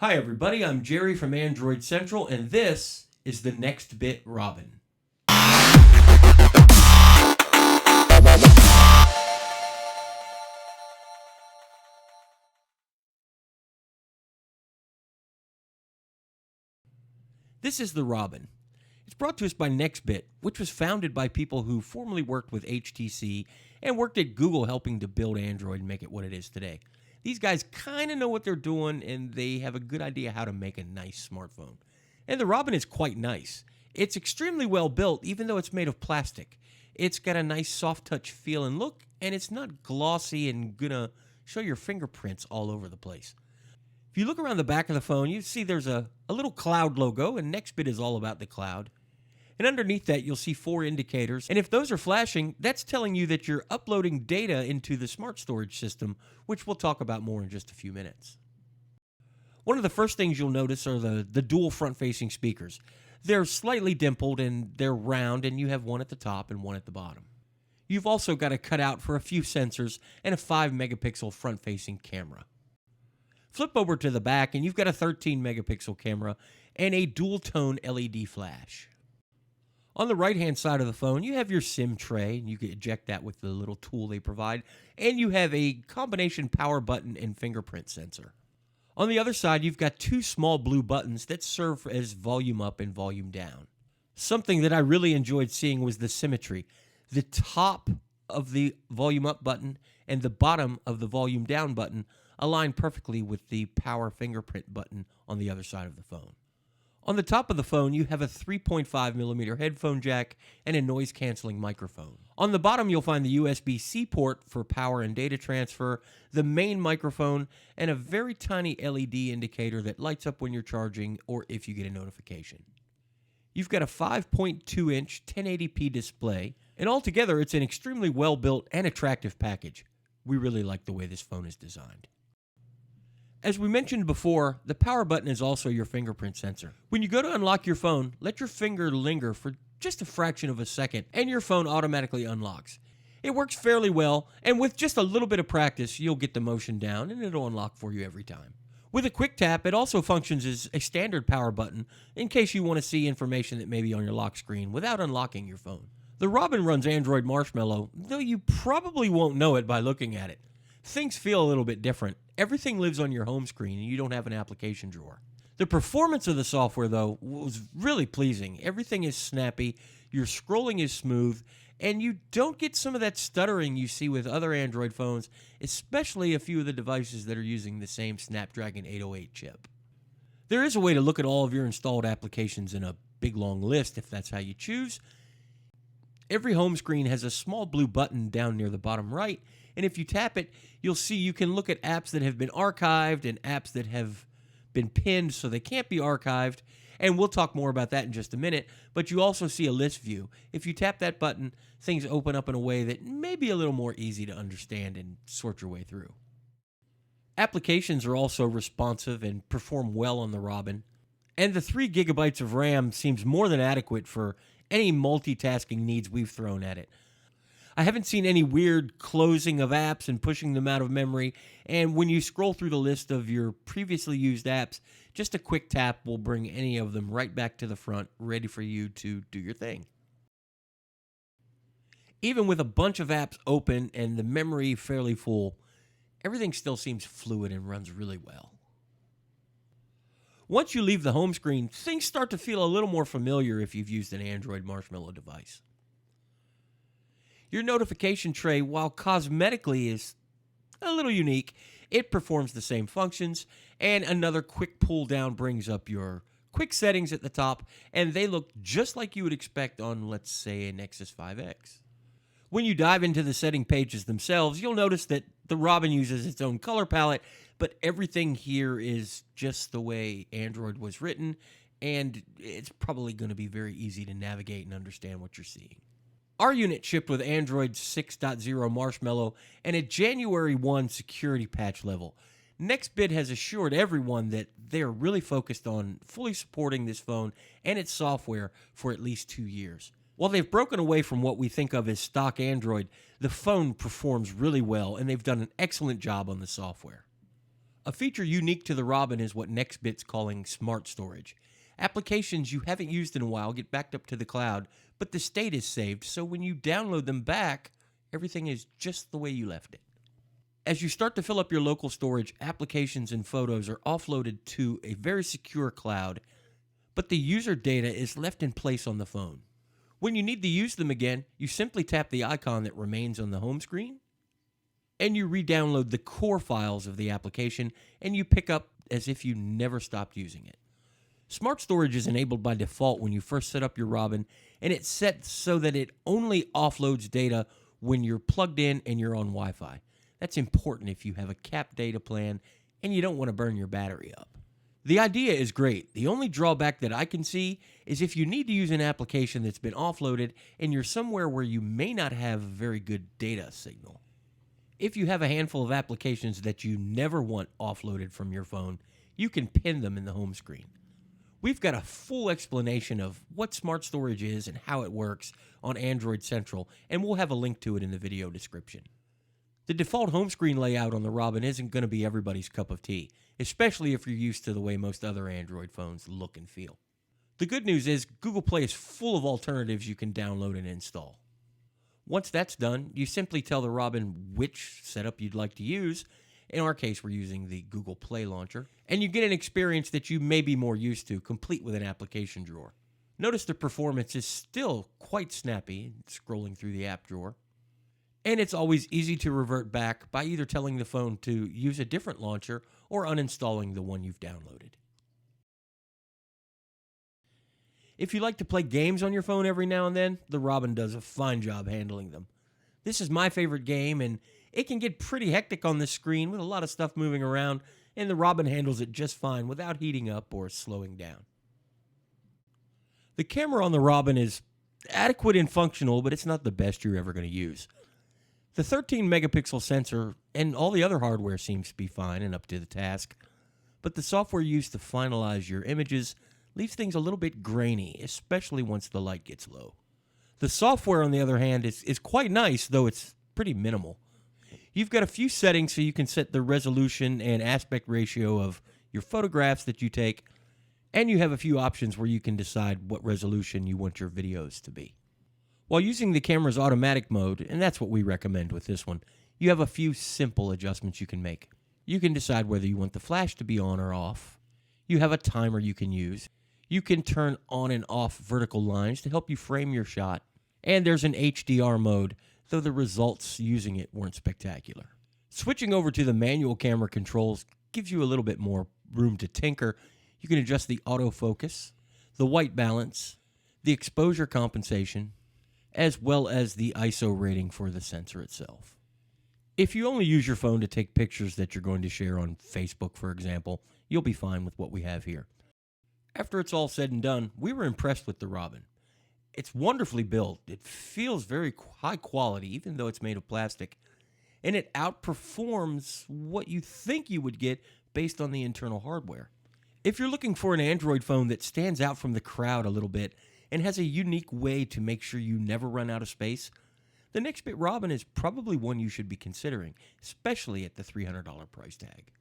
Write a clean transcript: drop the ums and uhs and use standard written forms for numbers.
Hi everybody, I'm Jerry from Android Central, and this is the Nextbit Robin. This is the Robin. It's brought to us by Nexbit, which was founded by people who formerly worked with HTC and worked at Google helping to build Android and make it what it is today. These guys kind of know what they're doing, and they have a good idea how to make a nice smartphone. And the Robin is quite nice. It's extremely well built, even though it's made of plastic. It's got a nice soft touch feel and look, and it's not glossy and gonna show your fingerprints all over the place. If you look around the back of the phone, you see there's a little cloud logo, and Nextbit is all about the cloud. And underneath that, you'll see 4 indicators. And if those are flashing, that's telling you that you're uploading data into the smart storage system, which we'll talk about more in just a few minutes. One of the first things you'll notice are the dual front-facing speakers. They're slightly dimpled, and they're round, and you have one at the top and one at the bottom. You've also got a cutout for a few sensors and a 5-megapixel front-facing camera. Flip over to the back, and you've got a 13-megapixel camera and a dual-tone LED flash. On the right-hand side of the phone, you have your SIM tray, and you can eject that with the little tool they provide, and you have a combination power button and fingerprint sensor. On the other side, you've got 2 small blue buttons that serve as volume up and volume down. Something that I really enjoyed seeing was the symmetry. The top of the volume up button and the bottom of the volume down button align perfectly with the power fingerprint button on the other side of the phone. On the top of the phone, you have a 3.5mm headphone jack and a noise-canceling microphone. On the bottom, you'll find the USB-C port for power and data transfer, the main microphone, and a very tiny LED indicator that lights up when you're charging or if you get a notification. You've got a 5.2-inch 1080p display, and altogether, it's an extremely well-built and attractive package. We really like the way this phone is designed. As we mentioned before, the power button is also your fingerprint sensor. When you go to unlock your phone, let your finger linger for just a fraction of a second, and your phone automatically unlocks. It works fairly well, and with just a little bit of practice, you'll get the motion down, and it'll unlock for you every time. With a quick tap, it also functions as a standard power button in case you want to see information that may be on your lock screen without unlocking your phone. The Robin runs Android Marshmallow, though you probably won't know it by looking at it. Things feel a little bit different. Everything lives on your home screen, and you don't have an application drawer. The performance of the software, though, was really pleasing. Everything is snappy, your scrolling is smooth, and you don't get some of that stuttering you see with other Android phones, especially a few of the devices that are using the same Snapdragon 808 chip. There is a way to look at all of your installed applications in a big long list if that's how you choose. Every home screen has a small blue button down near the bottom right, and if you tap it, you'll see you can look at apps that have been archived and apps that have been pinned so they can't be archived, and we'll talk more about that in just a minute, but you also see a list view. If you tap that button, things open up in a way that may be a little more easy to understand and sort your way through. Applications are also responsive and perform well on the Robin, and the 3 gigabytes of RAM seems more than adequate for any multitasking needs we've thrown at it. I haven't seen any weird closing of apps and pushing them out of memory, and when you scroll through the list of your previously used apps, just a quick tap will bring any of them right back to the front, ready for you to do your thing. Even with a bunch of apps open and the memory fairly full, everything still seems fluid and runs really well. Once you leave the home screen, things start to feel a little more familiar if you've used an Android Marshmallow device. Your notification tray, while cosmetically is a little unique, it performs the same functions, and another quick pull down brings up your quick settings at the top, and they look just like you would expect on, let's say, a Nexus 5X. When you dive into the setting pages themselves, you'll notice that the Robin uses its own color palette, but everything here is just the way Android was written, and it's probably going to be very easy to navigate and understand what you're seeing. Our unit shipped with Android 6.0 Marshmallow and a January 1 security patch level. Nextbit has assured everyone that they are really focused on fully supporting this phone and its software for at least 2 years. While they've broken away from what we think of as stock Android, the phone performs really well, and they've done an excellent job on the software. A feature unique to the Robin is what Nextbit's calling smart storage. Applications you haven't used in a while get backed up to the cloud, but the state is saved, so when you download them back, everything is just the way you left it. As you start to fill up your local storage, applications and photos are offloaded to a very secure cloud, but the user data is left in place on the phone. When you need to use them again, you simply tap the icon that remains on the home screen, and you re-download the core files of the application, and you pick up as if you never stopped using it. Smart storage is enabled by default when you first set up your Robin, and it's set so that it only offloads data when you're plugged in and you're on Wi-Fi. That's important if you have a capped data plan and you don't want to burn your battery up. The idea is great. The only drawback that I can see is if you need to use an application that's been offloaded and you're somewhere where you may not have a very good data signal. If you have a handful of applications that you never want offloaded from your phone, you can pin them in the home screen. We've got a full explanation of what smart storage is and how it works on Android Central, and we'll have a link to it in the video description. The default home screen layout on the Robin isn't going to be everybody's cup of tea, especially if you're used to the way most other Android phones look and feel. The good news is Google Play is full of alternatives you can download and install. Once that's done, you simply tell the Robin which setup you'd like to use. In our case, we're using the Google Play launcher, and you get an experience that you may be more used to, complete with an application drawer. Notice the performance is still quite snappy, scrolling through the app drawer. And it's always easy to revert back by either telling the phone to use a different launcher or uninstalling the one you've downloaded. If you like to play games on your phone every now and then, the Robin does a fine job handling them. This is my favorite game, and it can get pretty hectic on the screen with a lot of stuff moving around, and the Robin handles it just fine without heating up or slowing down. The camera on the Robin is adequate and functional, but it's not the best you're ever going to use. The 13 megapixel sensor and all the other hardware seems to be fine and up to the task, but the software used to finalize your images leaves things a little bit grainy, especially once the light gets low. The software, on the other hand, is quite nice, though it's pretty minimal. You've got a few settings so you can set the resolution and aspect ratio of your photographs that you take, and you have a few options where you can decide what resolution you want your videos to be. While using the camera's automatic mode, and that's what we recommend with this one, you have a few simple adjustments you can make. You can decide whether you want the flash to be on or off. You have a timer you can use. You can turn on and off vertical lines to help you frame your shot. And there's an HDR mode, though the results using it weren't spectacular. Switching over to the manual camera controls gives you a little bit more room to tinker. You can adjust the autofocus, the white balance, the exposure compensation, as well as the ISO rating for the sensor itself. If you only use your phone to take pictures that you're going to share on Facebook, for example, you'll be fine with what we have here. After it's all said and done, we were impressed with the Robin. It's wonderfully built. It feels very high quality, even though it's made of plastic. And it outperforms what you think you would get based on the internal hardware. If you're looking for an Android phone that stands out from the crowd a little bit and has a unique way to make sure you never run out of space, the Nextbit Robin is probably one you should be considering, especially at the $300 price tag.